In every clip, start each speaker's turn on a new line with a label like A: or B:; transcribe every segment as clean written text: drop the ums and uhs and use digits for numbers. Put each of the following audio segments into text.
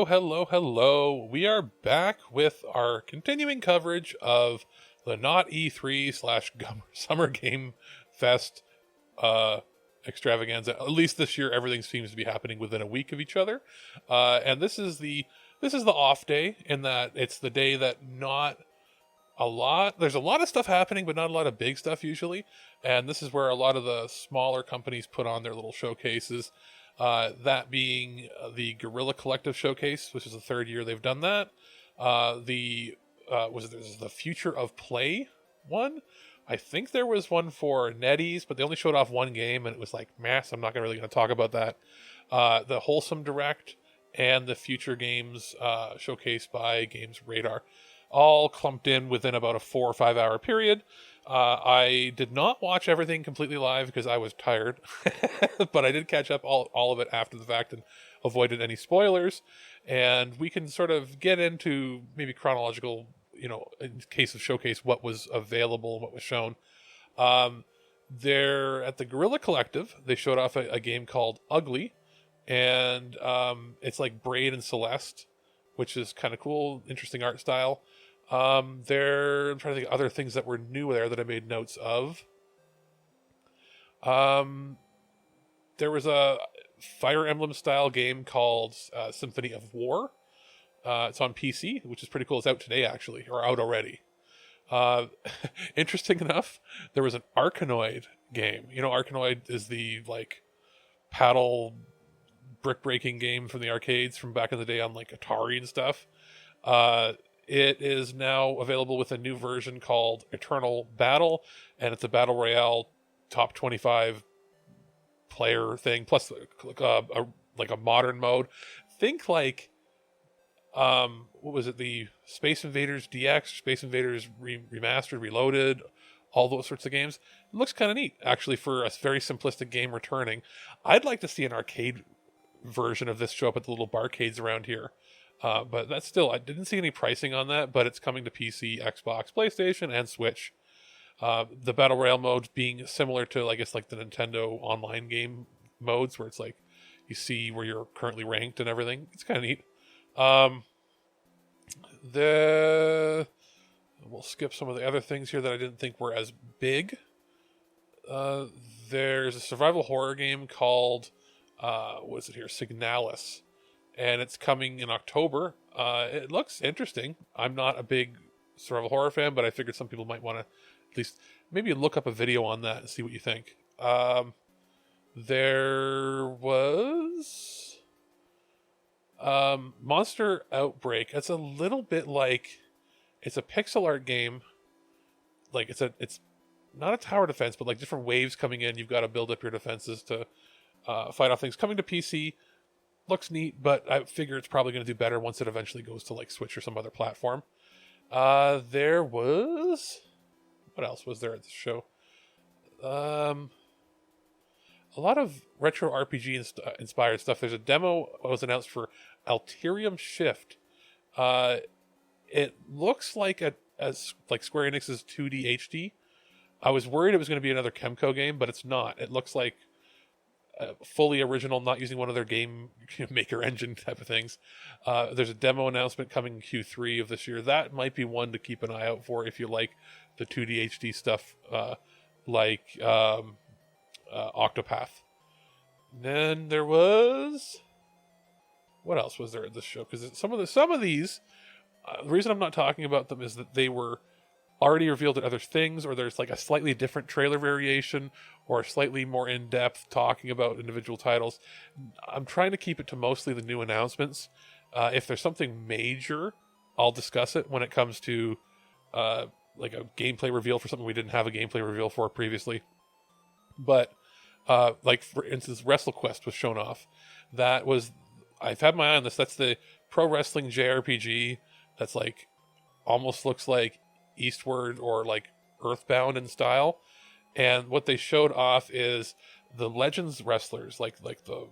A: Hello. We are back with our continuing coverage of the not E3 / Summer Game Fest extravaganza. At least this year, everything seems to be happening within a week of each other. And this is the off day, in that it's the day that there's a lot of stuff happening, but not a lot of big stuff usually. And this is where a lot of the smaller companies put on their little showcases. That being the Guerrilla Collective showcase, which is the third year they've done that. There's the Future of Play one. I think there was one for NetEase, but they only showed off one game, and it was like, so I'm not really going to talk about that. The Wholesome Direct and the Future Games showcase by Games Radar, all clumped in within about a 4 or 5 hour period. I did not watch everything completely live because I was tired, but I did catch up all of it after the fact and avoided any spoilers. And we can sort of get into maybe chronological, in case of showcase, what was available and what was shown. There at the Guerrilla Collective, they showed off a game called Ugly, and it's like Braid and Celeste, which is kind of cool, interesting art style. I'm trying to think of other things that were new there that I made notes of. There was a Fire Emblem style game called Symphony of War. It's on PC, which is pretty cool. It's out today, actually, or out already. Interesting enough, there was an Arkanoid game. Arkanoid is the paddle brick breaking game from the arcades from back in the day on Atari and stuff. It is now available with a new version called Eternal Battle, and it's a battle royale top 25 player thing, plus a modern mode. Think what was it? The Space Invaders DX, Space Invaders Remastered, Reloaded, all those sorts of games. It looks kind of neat, actually, for a very simplistic game returning. I'd like to see an arcade version of this show up at the little barcades around here. But that's still, I didn't see any pricing on that, but it's coming to PC, Xbox, PlayStation, and Switch. The Battle Royale mode being similar to, I guess, the Nintendo online game modes, where it's you see where you're currently ranked and everything. It's kind of neat. We'll skip some of the other things here that I didn't think were as big. There's a survival horror game called, Signalis. And it's coming in October. It looks interesting. I'm not a big survival horror fan, but I figured some people might want to at least maybe look up a video on that and see what you think. There was Monster Outbreak. It's a little bit it's a pixel art game. It's not a tower defense, but different waves coming in. You've got to build up your defenses to fight off things. Coming to PC. Looks neat, but I figure it's probably going to do better once it eventually goes to Switch or some other platform. There was... What else was there at the show? A lot of retro RPG inspired stuff. There's a demo that was announced for Alterium Shift. It looks like Square Enix's 2D HD. I was worried it was going to be another Kemco game, but it's not. It looks like fully original, not using one of their game maker engine type of things. There's a demo announcement coming in Q3 of this year. That might be one to keep an eye out for if you like the 2D HD stuff, Octopath. Then there was... What else was there at this show? Because some of these, the reason I'm not talking about them is that they were already revealed at other things, or there's a slightly different trailer variation, or slightly more in-depth talking about individual titles. I'm trying to keep it to mostly the new announcements. If there's something major, I'll discuss it when it comes to a gameplay reveal for something we didn't have a gameplay reveal for previously. But for instance, WrestleQuest was shown off. I've had my eye on this. That's the pro wrestling JRPG that's almost looks like Eastward or Earthbound in style. And what they showed off is the Legends wrestlers, like the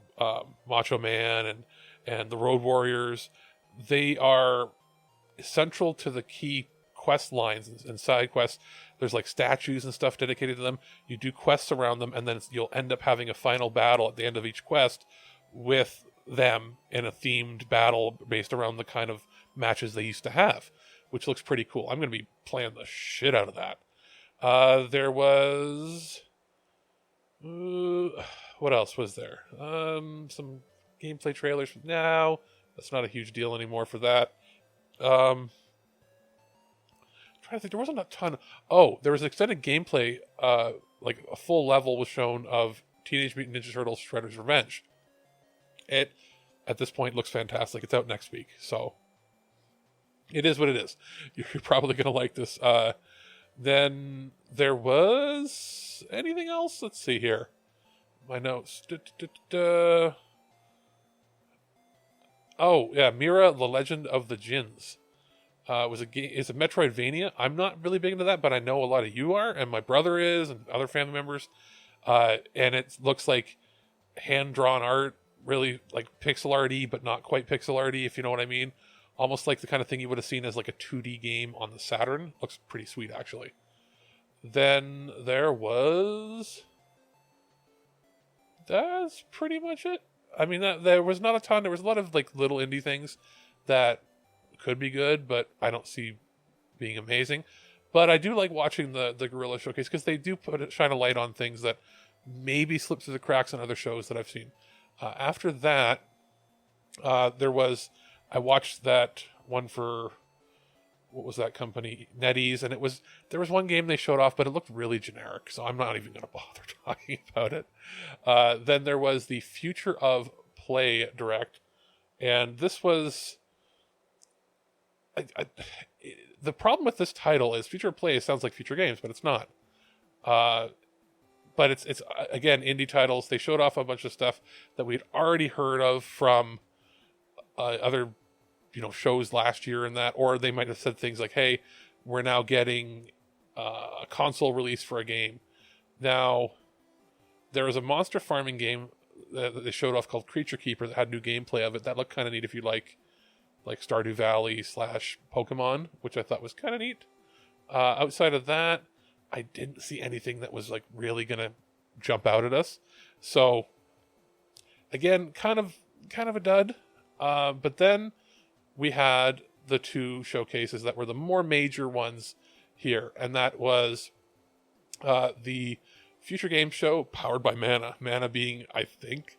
A: Macho Man and the Road Warriors. They are central to the key quest lines and side quests. There's statues and stuff dedicated to them. You do quests around them, and then you'll end up having a final battle at the end of each quest with them in a themed battle based around the kind of matches they used to have, which looks pretty cool. I'm going to be playing the shit out of that. There was... what else was there? Some gameplay trailers. No, that's not a huge deal anymore for that. Trying to think, there wasn't a ton. Oh, there was extended gameplay, like a full level was shown of Teenage Mutant Ninja Turtles Shredder's Revenge. It, at this point, looks fantastic. It's out next week, so it is what it is. You're probably going to like this. Then there was anything else? Let's see here. My notes. Oh, yeah, Mira, The Legend of the Djinns. Was a game. It's a Metroidvania. I'm not really big into that, but I know a lot of you are, and my brother is, and other family members. And it looks like hand-drawn art, really like pixel arty, but not quite pixel arty, if you know what I mean. Almost like the kind of thing you would have seen as like a 2D game on the Saturn. Looks pretty sweet, actually. Then there was... That's pretty much it. I mean, there was not a ton. There was a lot of like little indie things that could be good, but I don't see being amazing. But I do like watching the Guerrilla Showcase because they do shine a light on things that maybe slip through the cracks on other shows that I've seen. After that, I watched that one for, what was that company? NetEase, and there was one game they showed off, but it looked really generic, so I'm not even going to bother talking about it. Then there was the Future of Play Direct, and this was... the problem with this title is Future of Play sounds like Future Games, but it's not. But it's again, indie titles. They showed off a bunch of stuff that we'd already heard of from other shows last year and that, or they might have said things like, hey, we're now getting a console release for a game. Now, there was a monster farming game that they showed off called Creature Keeper that had new gameplay of it. That looked kind of neat if you like Stardew Valley / Pokemon, which I thought was kind of neat. Outside of that, I didn't see anything that was like really going to jump out at us. So, again, kind of a dud. But then we had the two showcases that were the more major ones here, and that was the Future Games Show powered by Mana. Mana being, I think,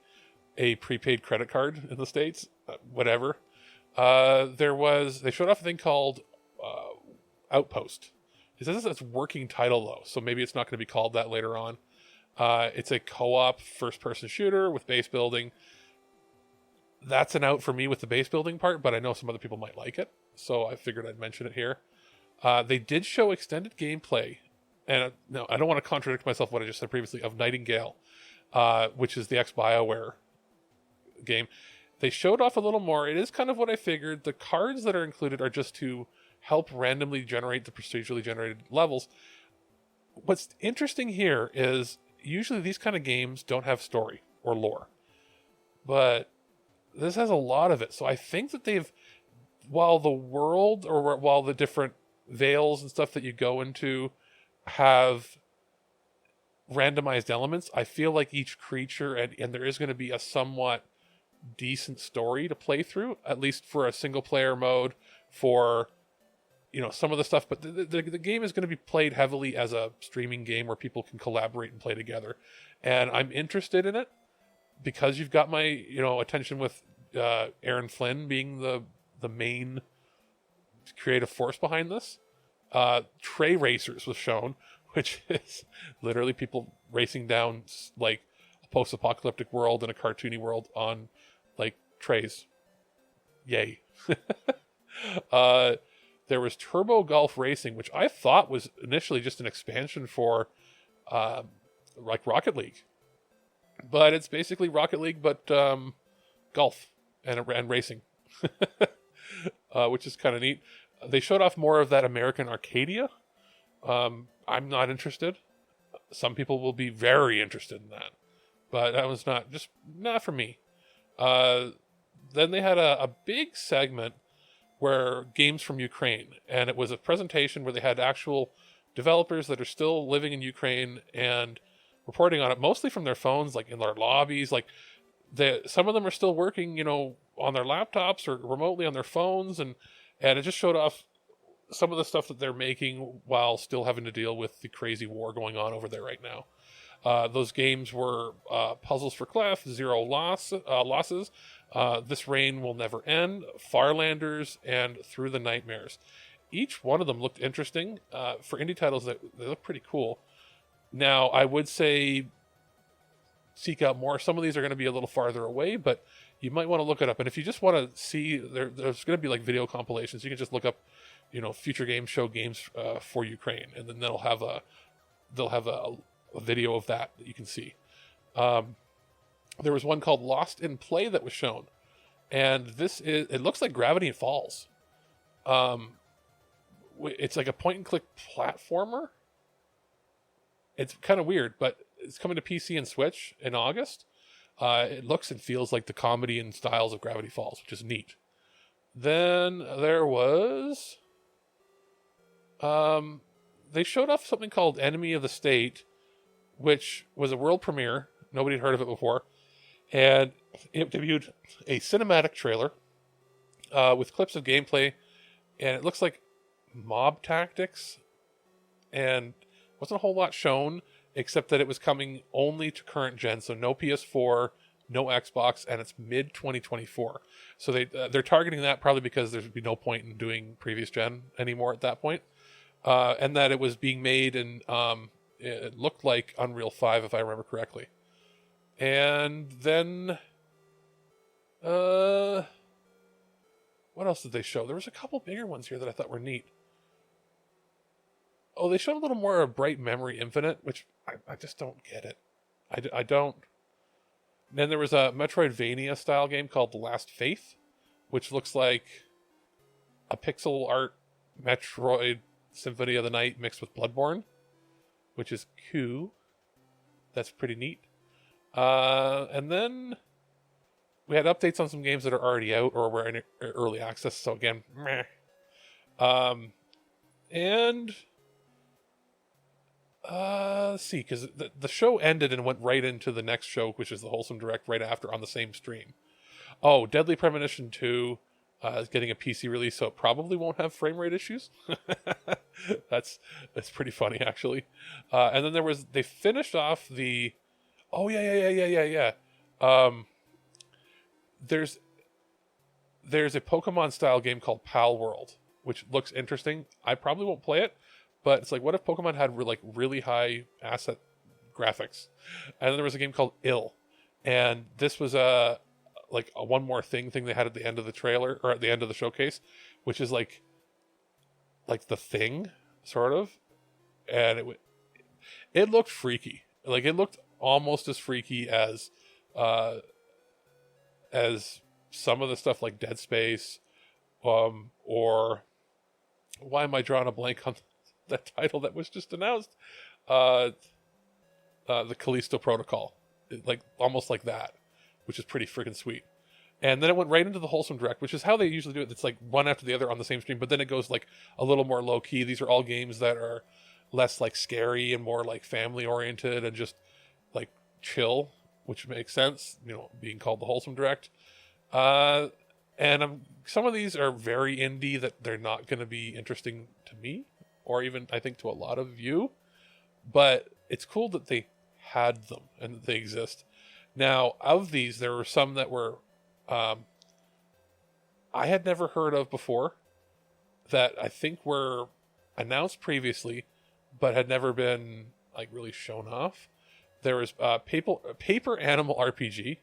A: a prepaid credit card in the States. Whatever. They showed off a thing called Outpost. It says it's working title though, so maybe it's not going to be called that later on. It's a co-op first-person shooter with base building. That's an out for me with the base building part, but I know some other people might like it, so I figured I'd mention it here. They did show extended gameplay, and no, I don't want to contradict myself what I just said previously, of Nightingale, which is the ex-BioWare game. They showed off a little more. It is kind of what I figured. The cards that are included are just to help randomly generate the procedurally generated levels. What's interesting here is usually these kind of games don't have story or lore, but this has a lot of it. So I think that while the world or while the different veils and stuff that you go into have randomized elements, I feel like each creature and there is going to be a somewhat decent story to play through, at least for a single player mode, for some of the stuff. But the game is going to be played heavily as a streaming game where people can collaborate and play together, and I'm interested in it because you've got my attention with Aaron Flynn being the main creative force behind this. Tray Racers was shown, which is literally people racing down like a post-apocalyptic world and a cartoony world on like trays. Yay. There was Turbo Golf Racing, which I thought was initially just an expansion for like Rocket League. But it's basically Rocket League, but golf and racing, which is kind of neat. They showed off more of that American Arcadia. I'm not interested. Some people will be very interested in that, but that was not for me. Then they had a big segment where games from Ukraine, and it was a presentation where they had actual developers that are still living in Ukraine and reporting on it, mostly from their phones, like in their lobbies. Like some of them are still working, on their laptops or remotely on their phones, and it just showed off some of the stuff that they're making while still having to deal with the crazy war going on over there right now. Those games were Puzzles for Clef, Zero Losses, This Rain Will Never End, Farlanders, and Through the Nightmares. Each one of them looked interesting. For indie titles, they look pretty cool. Now, I would say seek out more. Some of these are going to be a little farther away, but you might want to look it up. And if you just want to see, there's going to be like video compilations. You can just look up, Future Games Show games for Ukraine, and then they'll have a video of that you can see. There was one called Lost in Play that was shown, and it looks like Gravity Falls. It's like a point and click platformer. It's kind of weird, but it's coming to PC and Switch in August. It looks and feels like the comedy and styles of Gravity Falls, which is neat. Then there was... they showed off something called Enemy of the State, which was a world premiere. Nobody had heard of it before. And it debuted a cinematic trailer with clips of gameplay. And it looks like mob tactics. And wasn't a whole lot shown, except that it was coming only to current gen. So no PS4, no Xbox, and it's mid-2024. So they're targeting that probably because there'd be no point in doing previous gen anymore at that point. And that it was being made in, it looked like Unreal 5, if I remember correctly. And then, what else did they show? There was a couple bigger ones here that I thought were neat. Oh, they showed a little more of Bright Memory Infinite, which I just don't get it. I don't. And then there was a Metroidvania-style game called The Last Faith, which looks like a pixel art Metroid Symphony of the Night mixed with Bloodborne, which is cool. That's pretty neat. And then we had updates on some games that are already out or were in early access. So again, meh. And let's see, because the show ended and went right into the next show, which is the Wholesome Direct right after on the same stream. Oh, Deadly Premonition 2 is getting a PC release, so it probably won't have frame rate issues. That's pretty funny, actually. And then they finished off the... Oh, yeah. There's a Pokemon-style game called Pal World, which looks interesting. I probably won't play it, but it's like, what if Pokemon had really high asset graphics? And then there was a game called Ill, and this was a one more thing they had at the end of the trailer, or at the end of the showcase, which is like the Thing, sort of, and it looked freaky. Like, it looked almost as freaky as some of the stuff like Dead Space, or why am I drawing a blank on that title that was just announced? The Callisto Protocol, almost like that, which is pretty freaking sweet. And then it went right into the Wholesome Direct, which is how they usually do it. It's like one after the other on the same stream, but then it goes like a little more low key. These are all games that are less like scary and more like family oriented and just like chill, which makes sense, being called the Wholesome Direct. And some of these are very indie that they're not going to be interesting to me, or even I think to a lot of you, but it's cool that they had them and that they exist. Now, of these, there were some that were I had never heard of before, that I think were announced previously, but had never been really shown off. There was Paper Animal RPG,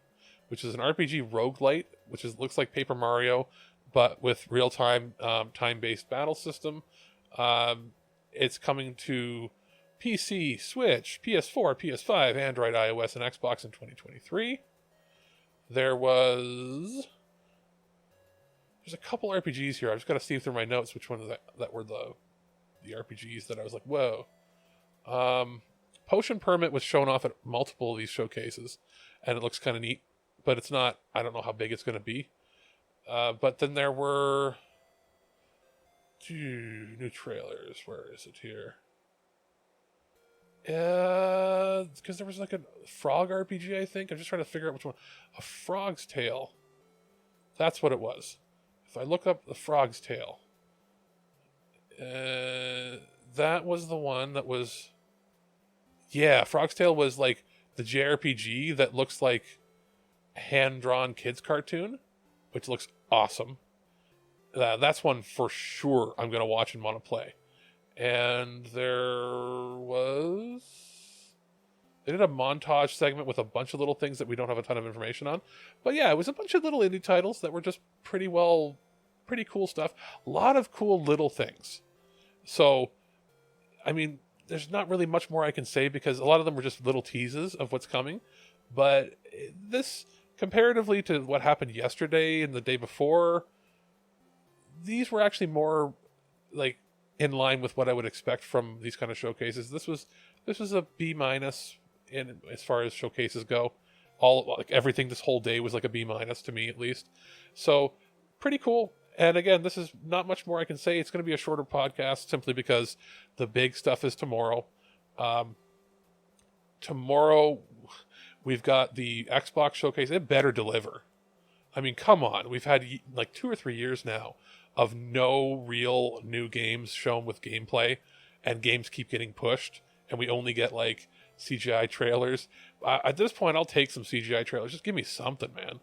A: which is an RPG roguelite, which looks like Paper Mario, but with real-time, time-based battle system. It's coming to PC, Switch, PS4, PS5, Android, iOS, and Xbox in 2023. There's a couple RPGs here. I've just got to see through my notes which ones that were the RPGs that I was like, whoa. Potion Permit was shown off at multiple of these showcases, and it looks kind of neat, but it's not, I don't know how big it's going to be. But then there were 2 new trailers. Where is it here? Because there was like a frog RPG, I think. I'm just trying to figure out which one. A Frog's Tale. That's what it was. If I look up the Frog's Tale, that was the one that was. Yeah, Frog's Tale was like the JRPG that looks like a hand-drawn kids cartoon, which looks awesome. That's one for sure I'm going to watch and want to play. And they did a montage segment with a bunch of little things that we don't have a ton of information on. But yeah, it was a bunch of little indie titles that were just pretty cool stuff. A lot of cool little things. So, I mean, there's not really much more I can say because a lot of them were just little teases of what's coming. But this, comparatively to what happened yesterday and the day before, these were actually more like in line with what I would expect from these kind of showcases. This was a B- in as far as showcases go. All like everything this whole day was like a B- to me at least. So pretty cool. And again, this is not much more I can say. It's going to be a shorter podcast simply because the big stuff is tomorrow. Tomorrow we've got the Xbox showcase. It better deliver. I mean, come on. We've had like 2 or 3 years now of no real new games shown with gameplay, and games keep getting pushed, and we only get like CGI trailers. At this point, I'll take some CGI trailers. Just give me something, man.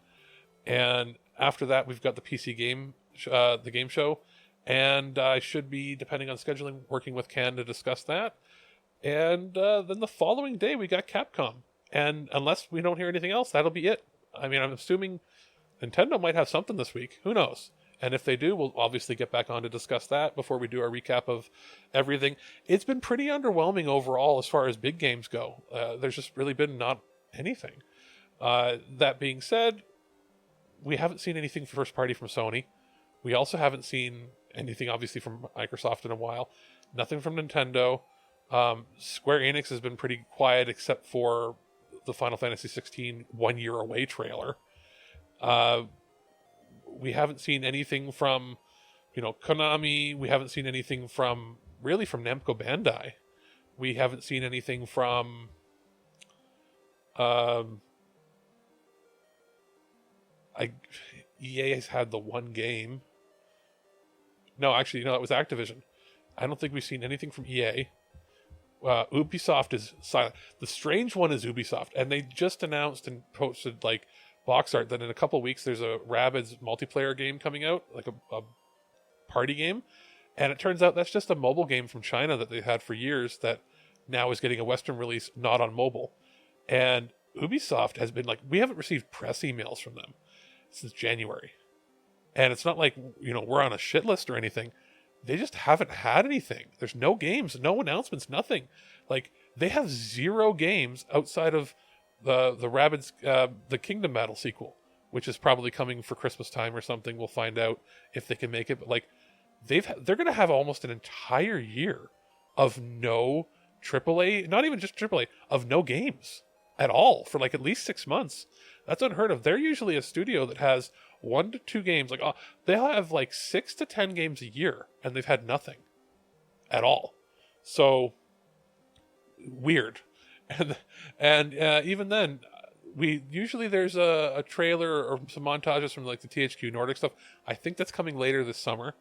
A: And after that, we've got the PC game, the game show, and I should be, depending on scheduling, working with Ken to discuss that. And then the following day, we got Capcom. And unless we don't hear anything else, that'll be it. I mean, I'm assuming Nintendo might have something this week. Who knows? And if they do, we'll obviously get back on to discuss that before we do our recap of everything. It's been pretty underwhelming overall as far as big games go. There's just really been not anything. That being said, we haven't seen anything first party from Sony. We also haven't seen anything, obviously, from Microsoft in a while. Nothing from Nintendo. Square Enix has been pretty quiet except for the Final Fantasy 16 1 year away trailer. We haven't seen anything from, Konami. We haven't seen anything from Namco Bandai. We haven't seen anything from, EA has had the one game. No, actually, it was Activision. I don't think we've seen anything from EA. Ubisoft is silent. The strange one is Ubisoft, and they just announced and posted like box art that in a couple of weeks there's a Rabbids multiplayer game coming out, like a party game, and it turns out that's just a mobile game from China that they've had for years that now is getting a Western release, not on mobile. And Ubisoft has been like, we haven't received press emails from them since January, and it's not like we're on a shit list or anything. They just haven't had anything. There's no games, no announcements, nothing. Like, they have 0 games outside of the Rabbids, the Kingdom Battle sequel, which is probably coming for Christmas time or something. We'll find out if they can make it. But like, they're going to have almost an entire year of no AAA, not even just AAA, of no games at all for like at least 6 months. That's unheard of. They're usually a studio that has 1 to 2 games. Like, they'll have like 6 to 10 games a year, and they've had nothing at all. So weird. And even then, there's a trailer or some montages from like the THQ Nordic stuff. I think that's coming later this summer.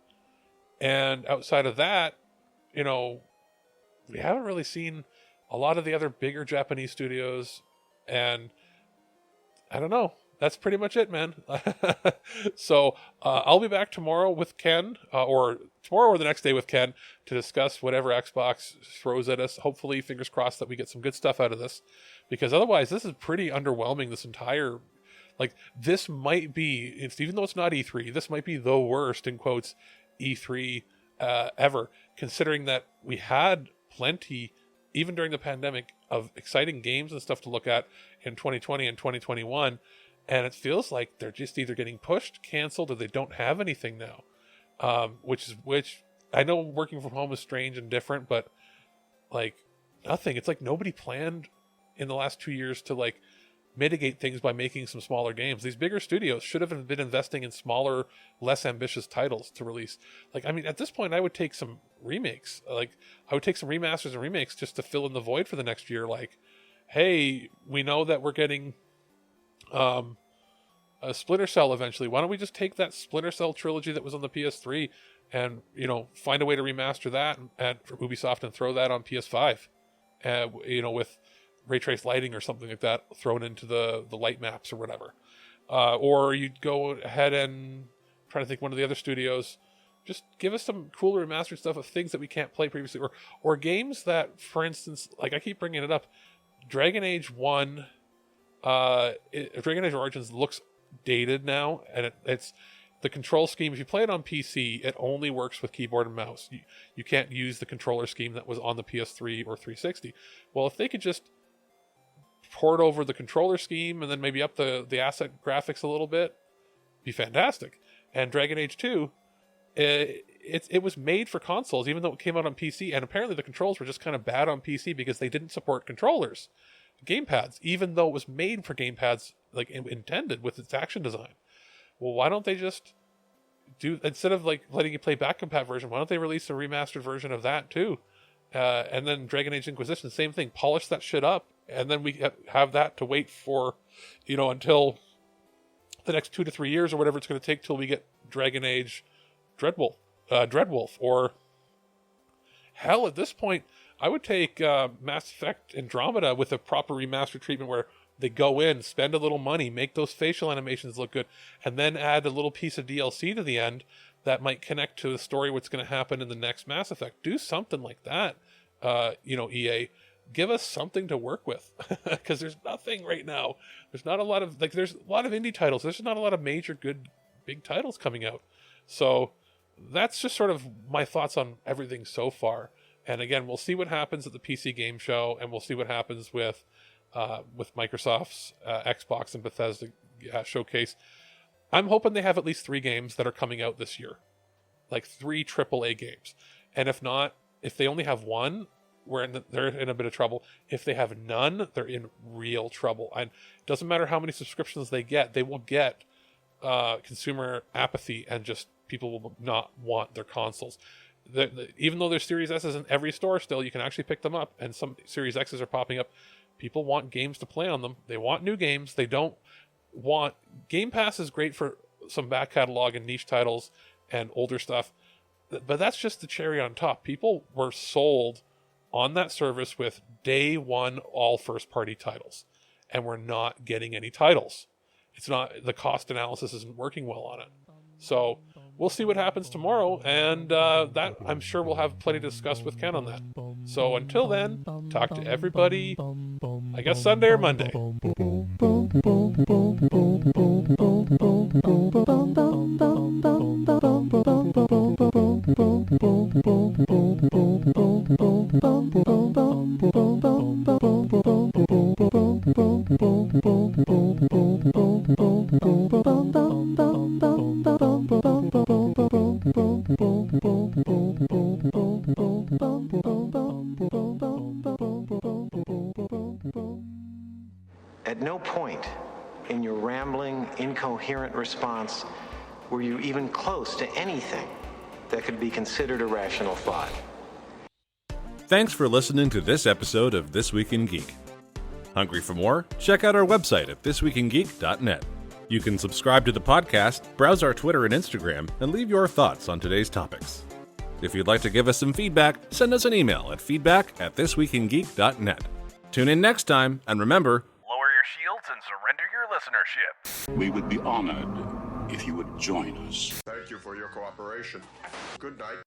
A: And outside of that, we haven't really seen a lot of the other bigger Japanese studios. And I don't know. That's pretty much it, man. So I'll be back tomorrow with Ken, or tomorrow or the next day with Ken, to discuss whatever Xbox throws at us. Hopefully, fingers crossed, that we get some good stuff out of this. Because otherwise, this is pretty underwhelming, this entire... Like, this might be, even though it's not E3, this might be the worst, in quotes, E3 ever. Considering that we had plenty, even during the pandemic, of exciting games and stuff to look at in 2020 and 2021. And it feels like they're just either getting pushed, canceled, or they don't have anything now. Which I know working from home is strange and different, but like nothing. It's like nobody planned in the last 2 years to like mitigate things by making some smaller games. These bigger studios should have been investing in smaller, less ambitious titles to release. Like, I mean, at this point, I would take some remakes. Like, I would take some remasters and remakes just to fill in the void for the next year. Like, hey, we know that we're getting a Splinter Cell eventually. Why don't we just take that Splinter Cell trilogy that was on the PS3 and, you know, find a way to remaster that for Ubisoft and throw that on PS5, you know, with ray trace lighting or something like that thrown into the light maps or whatever. Or you'd go ahead and try to think one of the other studios, just give us some cooler remastered stuff of things that we can't play previously, or games that, for instance, like I keep bringing it up, Dragon Age 1, Dragon Age Origins looks dated now, and it's the control scheme. If you play it on PC, it only works with keyboard and mouse. You can't use the controller scheme that was on the PS3 or 360. Well, if they could just port over the controller scheme and then maybe up the asset graphics a little bit, be fantastic. And Dragon Age 2, it was made for consoles, even though it came out on PC, and apparently the controls were just kind of bad on PC because they didn't support controllers, gamepads, even though it was made for gamepads, like intended with its action design. Well, why don't they just instead of like letting you play back compat version, why don't they release a remastered version of that too? And then Dragon Age Inquisition, same thing, polish that shit up, and then we have that to wait for, you know, until the next 2 to 3 years or whatever it's going to take till we get Dragon Age Dreadwolf, or hell, at this point, I would take Mass Effect Andromeda with a proper remaster treatment where they go in, spend a little money, make those facial animations look good, and then add a little piece of DLC to the end that might connect to the story, what's going to happen in the next Mass Effect. Do something like that, you know, EA. Give us something to work with, because there's nothing right now. There's not a lot of, like, there's a lot of indie titles. There's not a lot of major good big titles coming out. So that's just sort of my thoughts on everything so far. And again, we'll see what happens at the PC Game Show, and we'll see what happens with Microsoft's Xbox and Bethesda showcase. I'm hoping they have at least 3 games that are coming out this year, like 3 AAA games. And if not, if they only have one, they're in a bit of trouble. If they have none, they're in real trouble. And it doesn't matter how many subscriptions they get, they will get consumer apathy, and just people will not want their consoles. Even though there's Series S's in every store still, you can actually pick them up, and some Series X's are popping up. People want games to play on them. They want new games. They don't want... Game Pass is great for some back catalog and niche titles and older stuff, but that's just the cherry on top. People were sold on that service with day one all first-party titles, and we're not getting any titles. It's not... The cost analysis isn't working well on it. So we'll see what happens tomorrow, and that I'm sure we'll have plenty to discuss with Ken on that. So until then, talk to everybody, I guess Sunday or Monday.
B: At no point in your rambling, incoherent response were you even close to anything that could be considered a rational thought.
C: Thanks for listening to this episode of This Week in Geek. Hungry for more? Check out our website at thisweekingeek.net. You can subscribe to the podcast, browse our Twitter and Instagram, and leave your thoughts on today's topics. If you'd like to give us some feedback, send us an email at feedback@thisweekingeek.net. Tune in next time, and remember,
D: lower your shields and surrender your listenership.
E: We would be honored if you would join us.
F: Thank you for your cooperation. Good night.